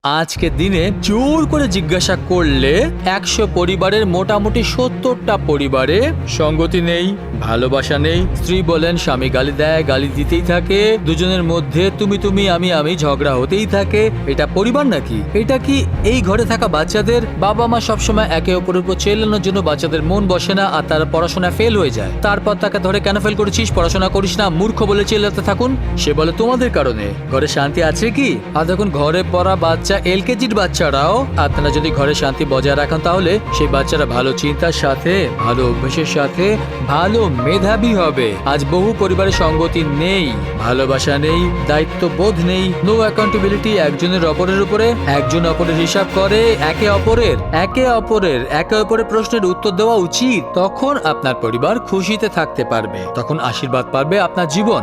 আজকের দিনে জোর করে জিজ্ঞাসা করলে ১০০ পরিবারের মোটামুটি ৭০টা পরিবারে সঙ্গতি নেই, ভালোবাসা নেই। স্ত্রী বলেন স্বামী গালি দেয়, গালি দিতেই থাকে, দুজনের মধ্যে তুমি তুমি আমি আমি ঝগড়া হতেই থাকে। এটা পরিবার নাকি? এটা কি এই ঘরে থাকা বাচ্চাদের বাবা মা সবসময় একে অপরের উপর চেল্লানোর জন্য বাচ্চাদের মন বসে না আর তারা পড়াশোনা ফেল হয়ে যায়, তারপর তাকে ধরে কেন ফেল করেছিস, পড়াশোনা করিস না, মূর্খ বলে চেল্লাতে থাকুন। সে বলে তোমাদের কারণে। ঘরে শান্তি আছে কি? আর দেখুন ঘরে পড়া বাচ্চা এলকেজির বাচ্চারাও, আপনারা যদি ঘরে শান্তি বজায় রাখেন তাহলে সেই বাচ্চারা ভালো চিন্তার সাথে, ভালো অভ্যেসের সাথে ভালো মেধাবী হবে। আজ বহু পরিবারের সঙ্গতি নেই, ভালোবাসা নেই, দায়িত্ববোধ নেই, নো অ্যাকাউন্টেবিলিটি। একজনের অপরের উপরে, একজন অপরের হিসাব করে, একে অপরের প্রশ্নের উত্তর দেওয়া উচিত। তখন আপনার পরিবার খুশিতে থাকতে পারবে, তখন আশীর্বাদ পাবে আপনার জীবন।